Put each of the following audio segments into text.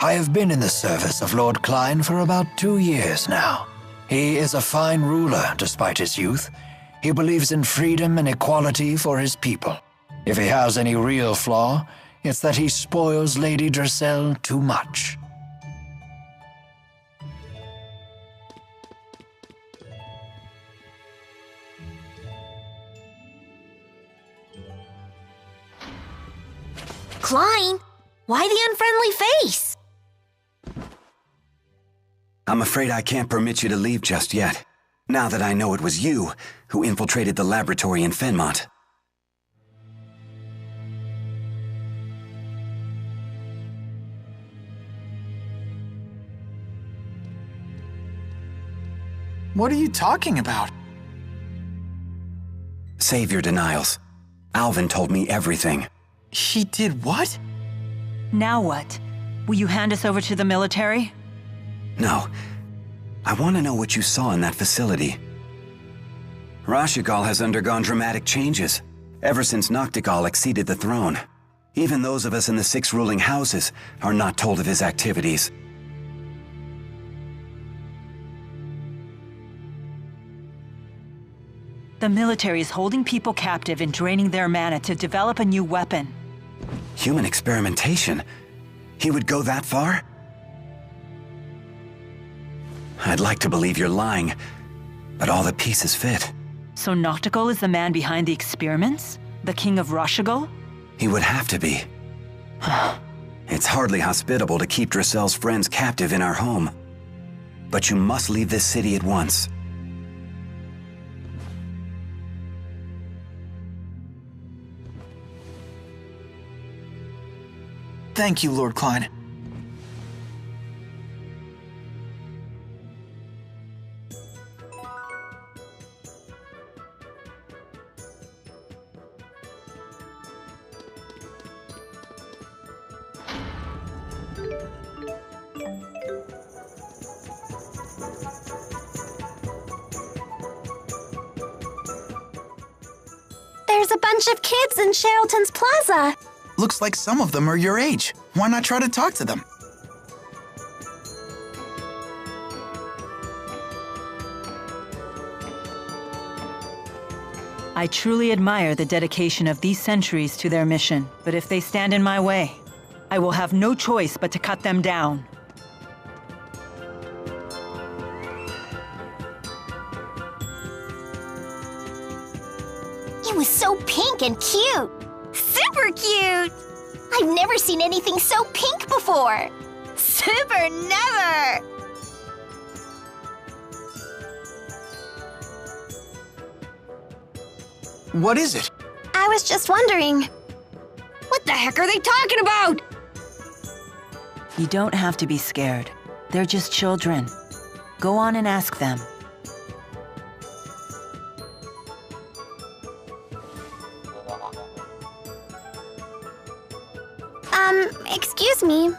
I have been in the service of Lord Klein for about 2 years now. He is a fine ruler despite his youth. He believes in freedom and equality for his people. If he has any real flaw, it's that he spoils Lady Dressel too much. Klein? Why the unfriendly face? I'm afraid I can't permit you to leave just yet, now that I know it was you who infiltrated the laboratory in Fenmont. What are you talking about? Save your denials. Alvin told me everything. He did what? Now what? Will you hand us over to the military? No. I want to know what you saw in that facility. Rashigal has undergone dramatic changes, ever since Noctigal acceded the throne. Even those of us in the 6 ruling houses are not told of his activities. The military is holding people captive and draining their mana to develop a new weapon. Human experimentation? He would go that far? I'd like to believe you're lying, but all the pieces fit. So Noctigal is the man behind the experiments? The king of Rashigal? He would have to be. It's hardly hospitable to keep Dressel's friends captive in our home. But you must leave this city at once. Thank you, Lord Klein. There's a bunch of kids in Sharilton's plaza. Looks like some of them are your age. Why not try to talk to them? I truly admire the dedication of these sentries to their mission, but if they stand in my way, I will have no choice but to cut them down. It was so pink and cute. Super cute! I've never seen anything so pink before. Super never! What is it? I was just wondering. What the heck are they talking about? You don't have to be scared. They're just children. Go on and ask them. Excuse me.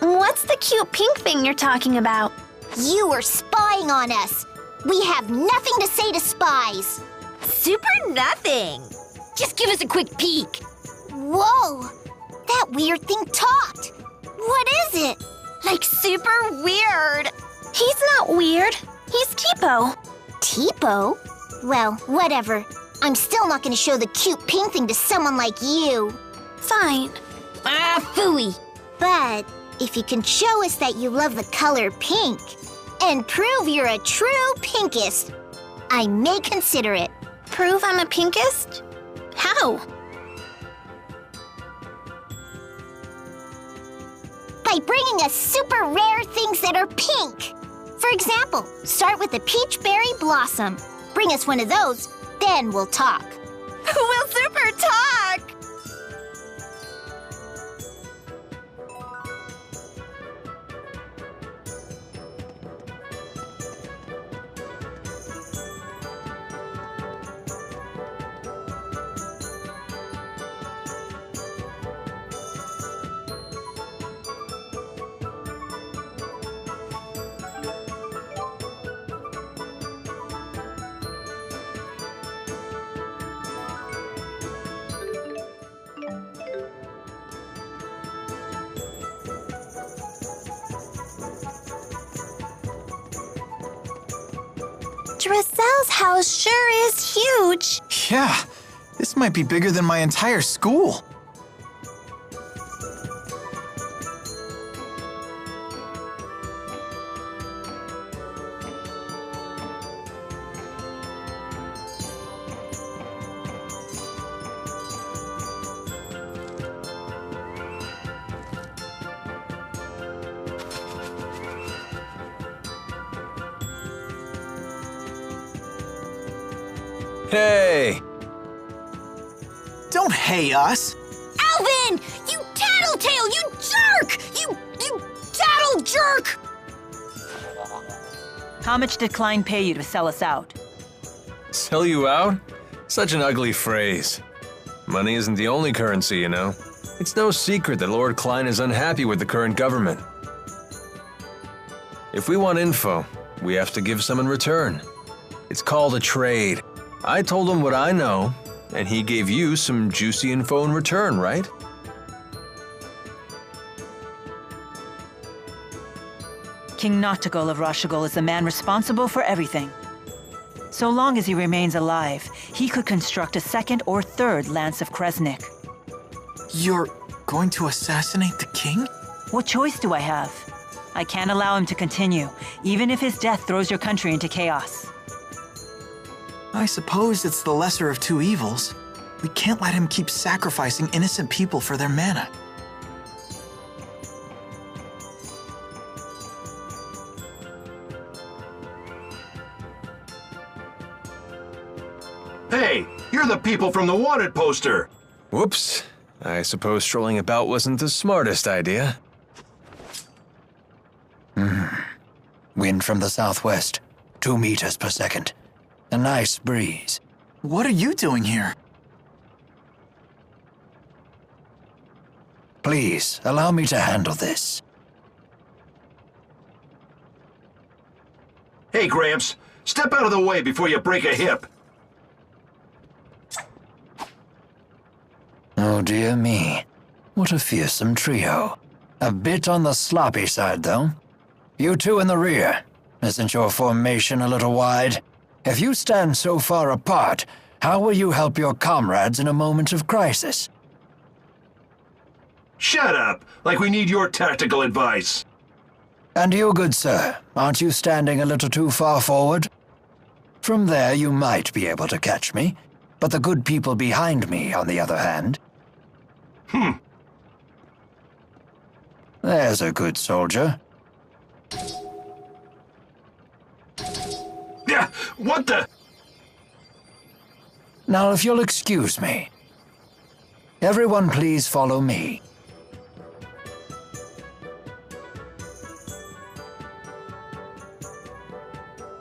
What's the cute pink thing you're talking about? You were spying on us. We have nothing to say to spies. Super nothing. Just give us a quick peek. Whoa! That weird thing talked. What is it? Like super weird. He's not weird. He's Tipo. Tipo? Well, whatever. I'm still not going to show the cute pink thing to someone like you. Fine. Ah, phooey. But if you can show us that you love the color pink and prove you're a true pinkist, I may consider it. Prove I'm a pinkist? How? By bringing us super rare things that are pink. For example, start with the peach berry blossom. Bring us one of those, then we'll talk. We'll super talk! Dressel's house sure is huge. Yeah, this might be bigger than my entire school. Hey! Don't hey us. Alvin! You tattletale! You jerk! You tattle jerk! How much did Klein pay you to sell us out? Sell you out? Such an ugly phrase. Money isn't the only currency, you know. It's no secret that Lord Klein is unhappy with the current government. If we want info, we have to give some in return. It's called a trade. I told him what I know, and he gave you some juicy info in return, right? King Noctigol of Rashigol is the man responsible for everything. So long as he remains alive, he could construct a second or third Lance of Kresnik. You're going to assassinate the king? What choice do I have? I can't allow him to continue, even if his death throws your country into chaos. I suppose it's the lesser of two evils. We can't let him keep sacrificing innocent people for their mana. Hey, you're the people from the wanted poster. Whoops. I suppose strolling about wasn't the smartest idea. Wind from the southwest, 2 meters per second. A nice breeze. What are you doing here? Please, allow me to handle this. Hey, Gramps, step out of the way before you break a hip. Oh dear me. What a fearsome trio. A bit on the sloppy side, though. You two in the rear. Isn't your formation a little wide? If you stand so far apart, how will you help your comrades in a moment of crisis? Shut up, like we need your tactical advice. And you, good sir, aren't you standing a little too far forward? From there you might be able to catch me, but the good people behind me, on the other hand... There's a good soldier. Yeah, what the? Now, if you'll excuse me. Everyone please follow me.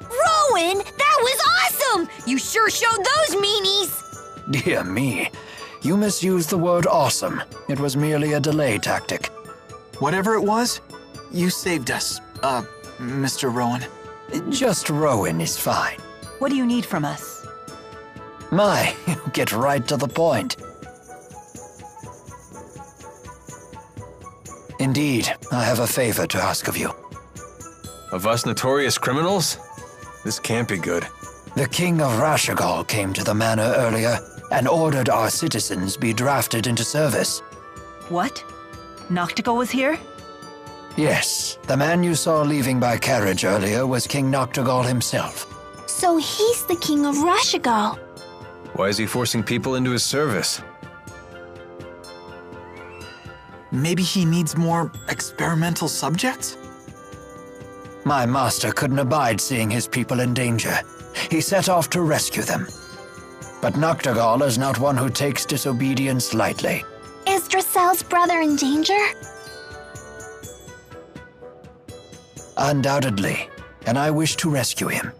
Rowan, that was awesome! You sure showed those meanies! Dear me, you misused the word awesome. It was merely a delay tactic. Whatever it was, you saved us, Mr. Rowan. Just Rowan is fine. What do you need from us? My, you get right to the point. Indeed, I have a favor to ask of you. Of us notorious criminals? This can't be good. The King of Rashigol came to the manor earlier and ordered our citizens be drafted into service. What? Noctigol was here? Yes, the man you saw leaving by carriage earlier was King Noctigol himself. So he's the king of Rashigol. Why is he forcing people into his service? Maybe he needs more experimental subjects? My master couldn't abide seeing his people in danger. He set off to rescue them. But Noctigol is not one who takes disobedience lightly. Is Dressel's brother in danger? Undoubtedly, and I wish to rescue him.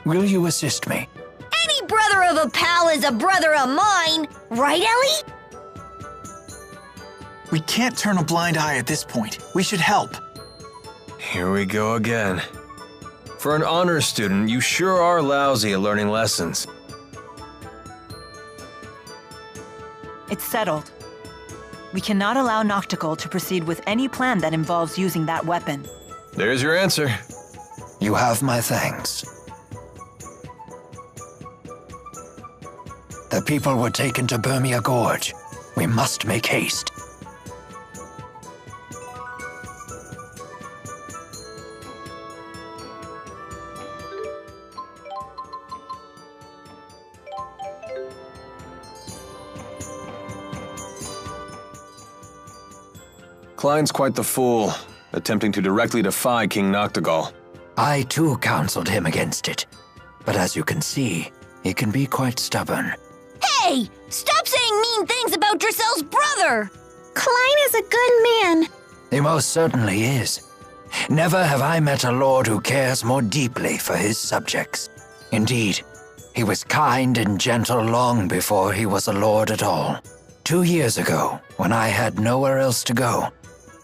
Will you assist me? Any brother of a pal is a brother of mine, right, Ellie? We can't turn a blind eye at this point. We should help. Here we go again. For an honors student, you sure are lousy at learning lessons. It's settled. We cannot allow Noctigol to proceed with any plan that involves using that weapon. There's your answer. You have my thanks. The people were taken to Burmia Gorge. We must make haste. Klein's quite the fool, attempting to directly defy King Noctigal. I too counseled him against it. But as you can see, he can be quite stubborn. Hey! Stop saying mean things about Drissel's brother! Klein is a good man. He most certainly is. Never have I met a lord who cares more deeply for his subjects. Indeed, he was kind and gentle long before he was a lord at all. 2 years ago, when I had nowhere else to go,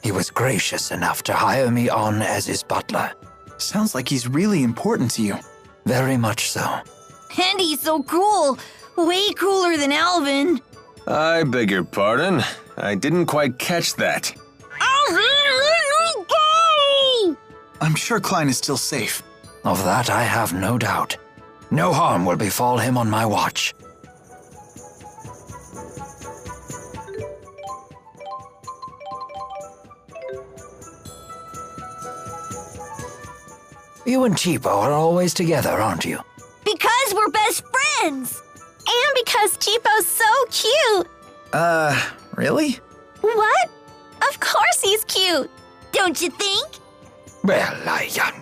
he was gracious enough to hire me on as his butler. Sounds like he's really important to you. Very much so. And he's so cool. Way cooler than Alvin. I beg your pardon. I didn't quite catch that. I'm sure Klein is still safe. Of that I have no doubt. No harm will befall him on my watch. You and Cheapo are always together, aren't you? Because we're best friends. And because Cheapo's so cute. Really? What? Of course he's cute. Don't you think? Well,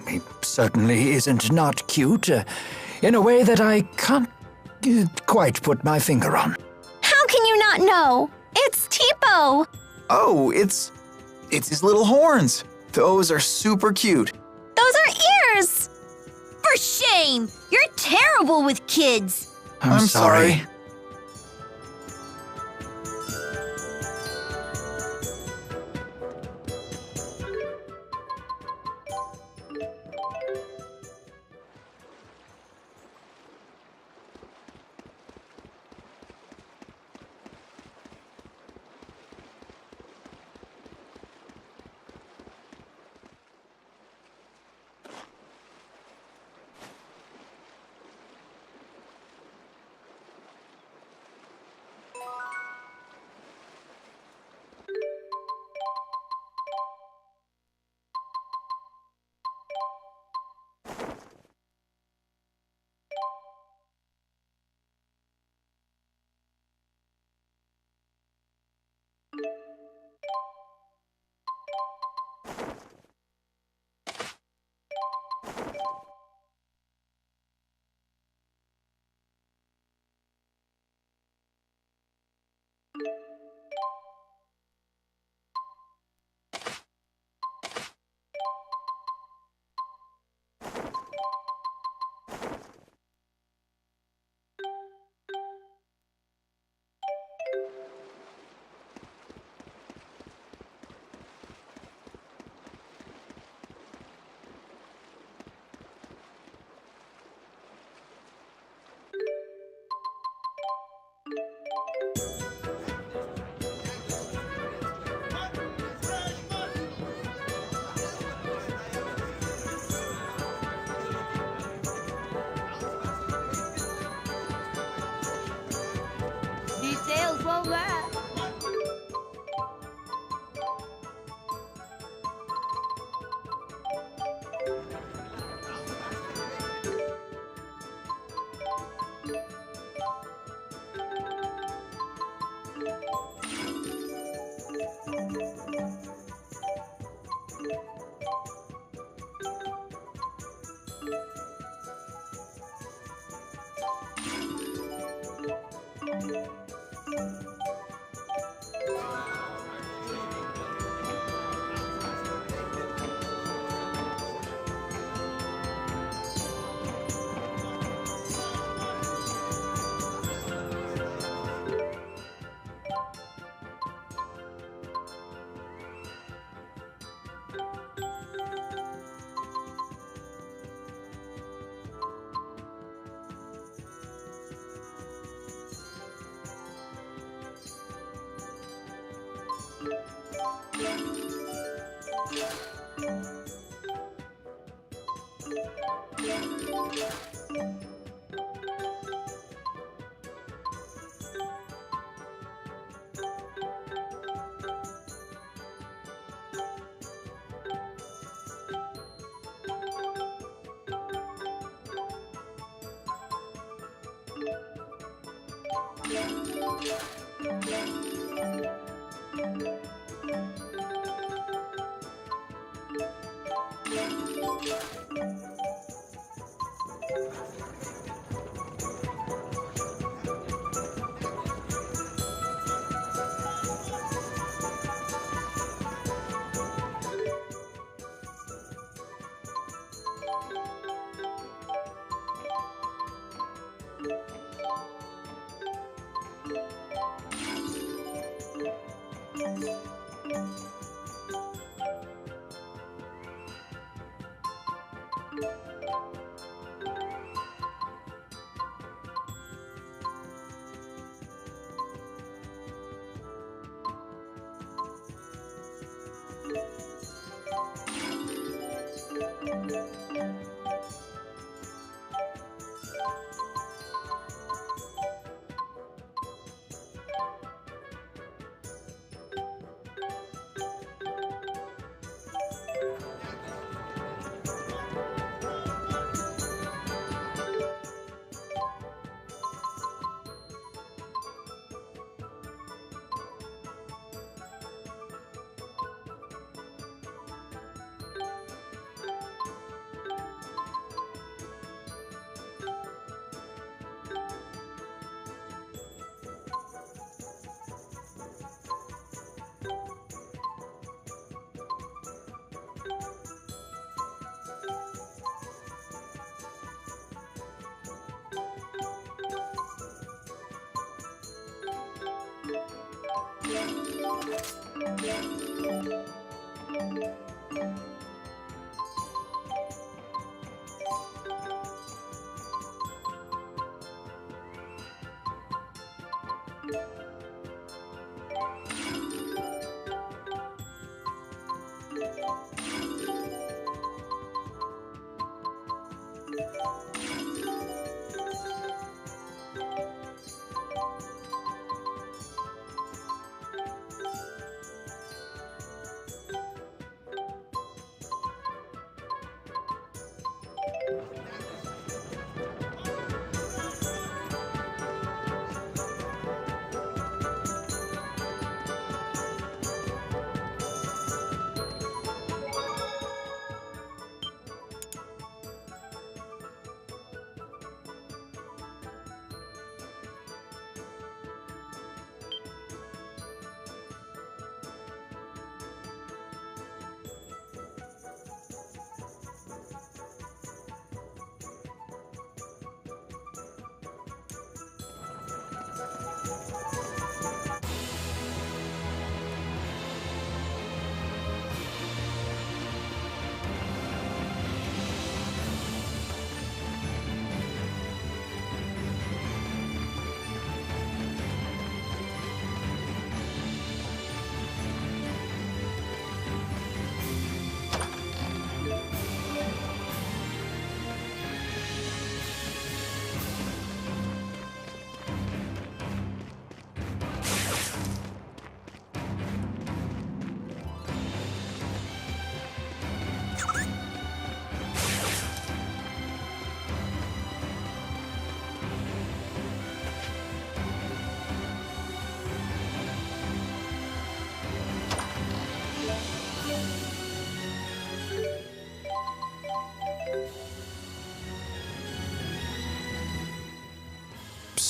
he certainly isn't not cute, in a way that I can't quite put my finger on. How can you not know? It's Cheapo. Oh, it's his little horns. Those are super cute. Those are ears. For shame. You're terrible with kids. I'm sorry.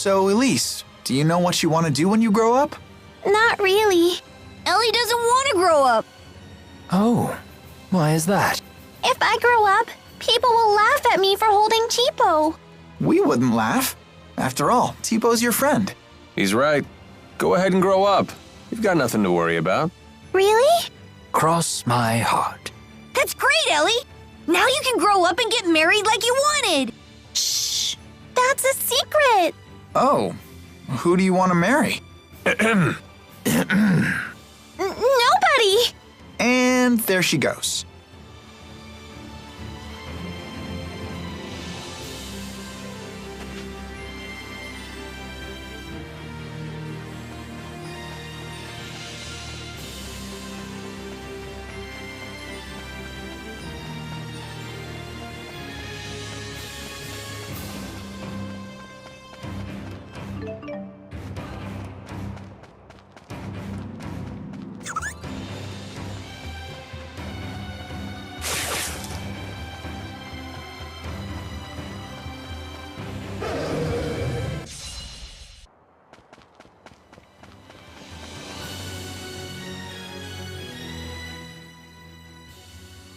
So, Elise, do you know what you want to do when you grow up? Not really. Ellie doesn't want to grow up. Oh, why is that? If I grow up, people will laugh at me for holding Cheapo. We wouldn't laugh. After all, Tipo your friend. He's right. Go ahead and grow up. You've got nothing to worry about. Really? Cross my heart. That's great, Ellie. Now you can grow up and get married like you wanted. Shh. That's a secret. Oh, who do you want to marry? Nobody. And there she goes.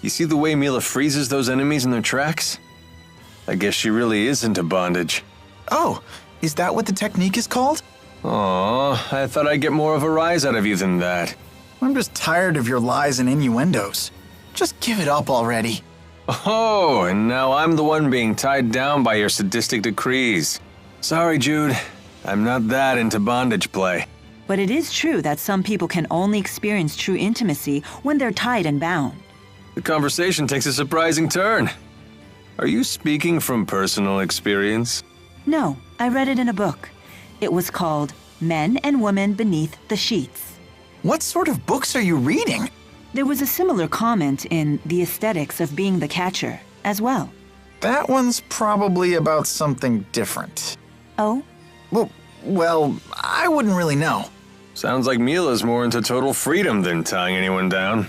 You see the way Milla freezes those enemies in their tracks? I guess she really is into bondage. Oh, is that what the technique is called? Aw, I thought I'd get more of a rise out of you than that. I'm just tired of your lies and innuendos. Just give it up already. Oh, and now I'm the one being tied down by your sadistic decrees. Sorry, Jude. I'm not that into bondage play. But it is true that some people can only experience true intimacy when they're tied and bound. The conversation takes a surprising turn. Are you speaking from personal experience? No, I read it in a book. It was called Men and Women Beneath the Sheets. What sort of books are you reading? There was a similar comment in The Aesthetics of Being the Catcher as well. That one's probably about something different. Oh? Well, I wouldn't really know. Sounds like Milla's more into total freedom than tying anyone down.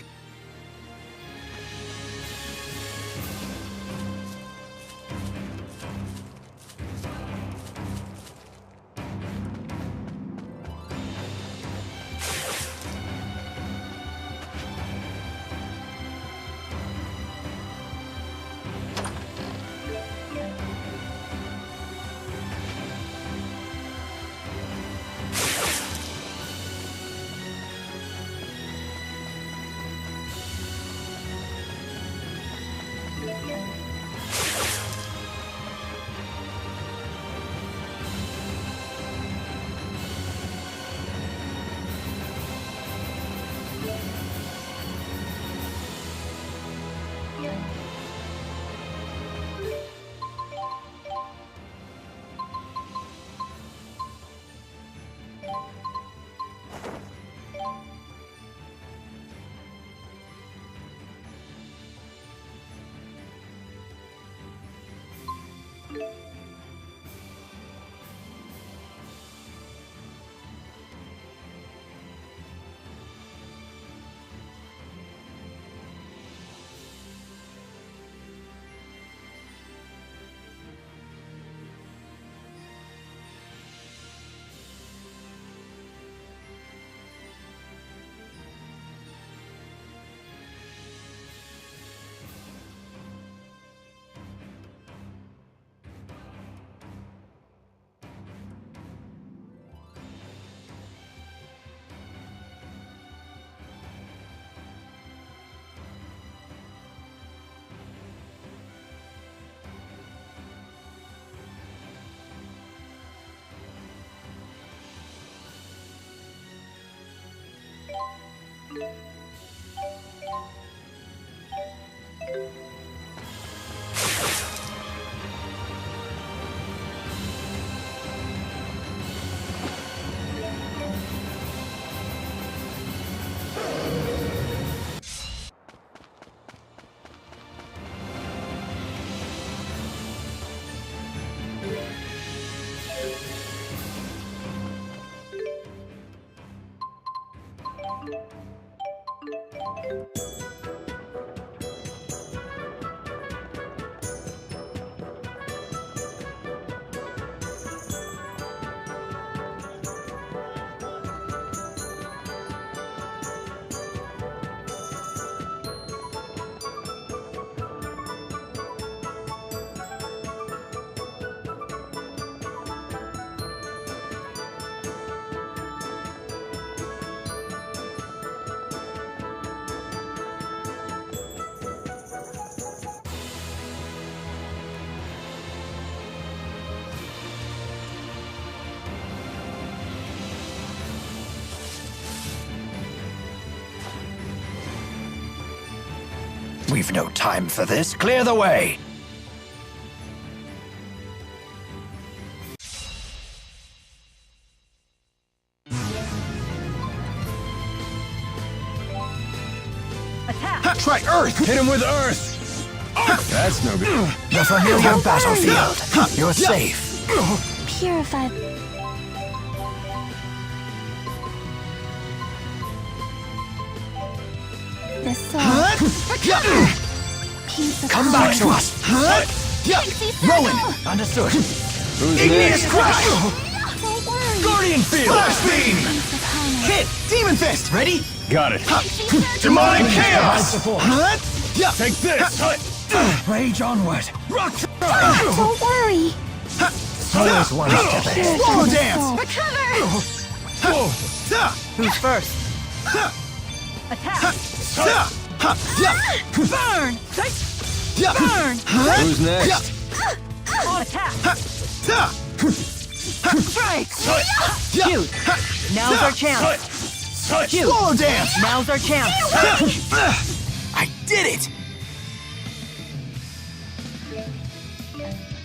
We've no time for this. Clear the way. Attack! Try Earth! Hit him with Earth! That's no good. The familiar battlefield. You're safe. Purified. The soul. Piece of Come back to us. Rowan! Understood. Who's Igneous next? Crush! Don't worry. Guardian Field! Flash Beam! Piece of harmony. Hit! Demon Fist! Ready? Got it. Demonic Chaos! Take this! Rage onward. Don't worry. Always one step ahead. Roller dance! Recover! Who's first? Attack! Burn! Burn! Who's next? Attack! Strike! Shoot! Now's our chance! Shoot! Roller dance! Now's our chance! I did it!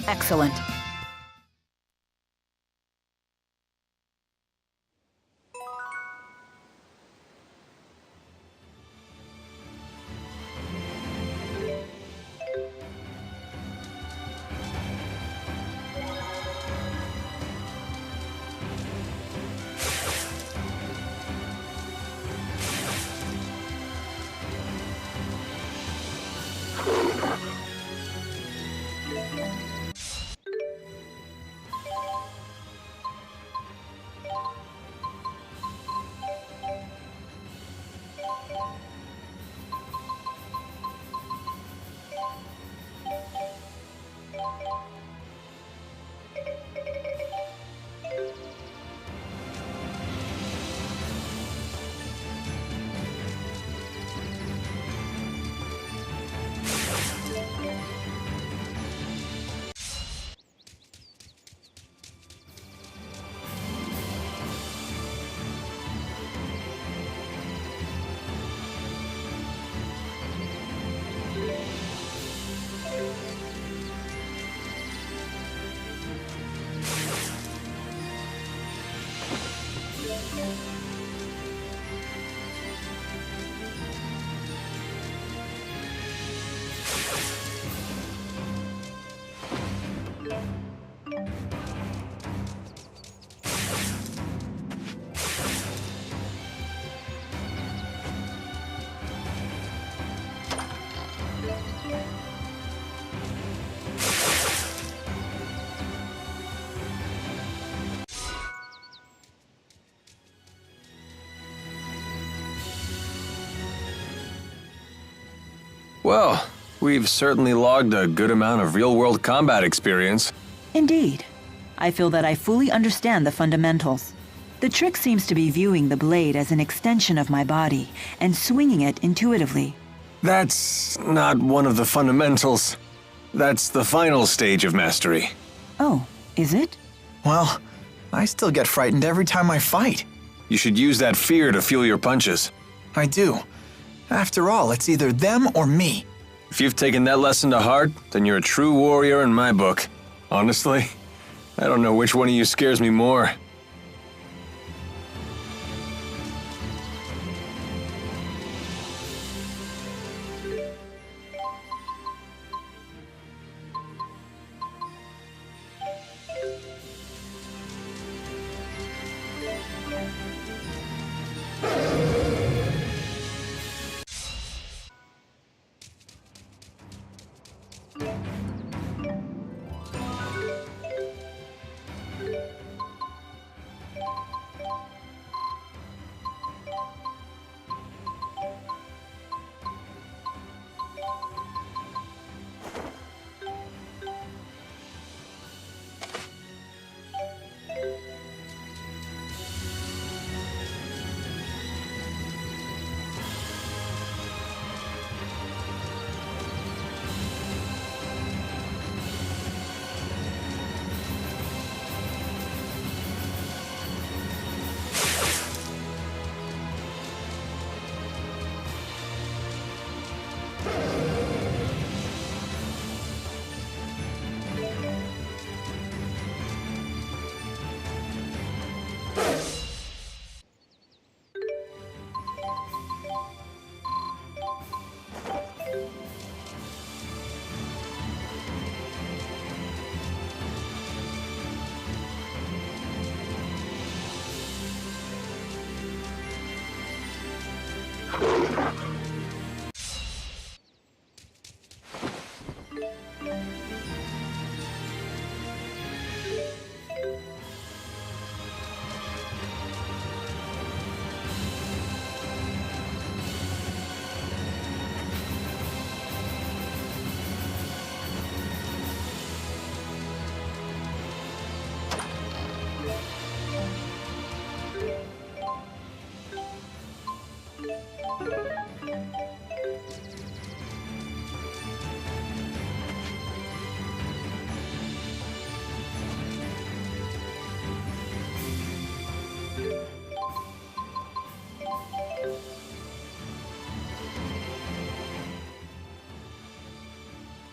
Excellent. Well, we've certainly logged a good amount of real-world combat experience. Indeed. I feel that I fully understand the fundamentals. The trick seems to be viewing the blade as an extension of my body and swinging it intuitively. That's not one of the fundamentals. That's the final stage of mastery. Oh, is it? Well, I still get frightened every time I fight. You should use that fear to fuel your punches. I do. After all, it's either them or me. If you've taken that lesson to heart, then you're a true warrior in my book. Honestly, I don't know which one of you scares me more.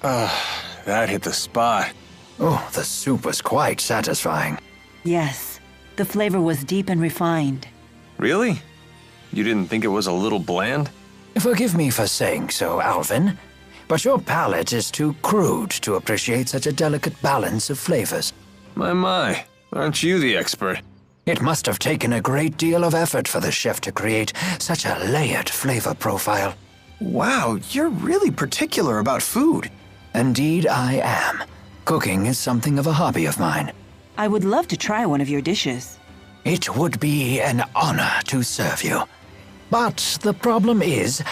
That hit the spot. Oh, the soup was quite satisfying. Yes, the flavor was deep and refined. Really? You didn't think it was a little bland? Forgive me for saying so, Alvin, but your palate is too crude to appreciate such a delicate balance of flavors. My, aren't you the expert? It must have taken a great deal of effort for the chef to create such a layered flavor profile. Wow, you're really particular about food. Indeed, I am. Cooking is something of a hobby of mine. I would love to try one of your dishes. It would be an honor to serve you. But the problem is,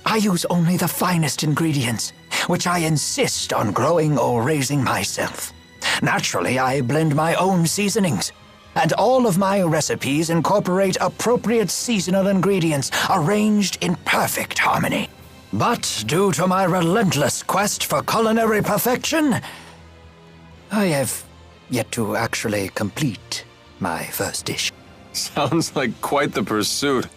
I use only the finest ingredients, which I insist on growing or raising myself. Naturally, I blend my own seasonings, and all of my recipes incorporate appropriate seasonal ingredients arranged in perfect harmony. But due to my relentless quest for culinary perfection, I have yet to actually complete my first dish. Sounds like quite the pursuit.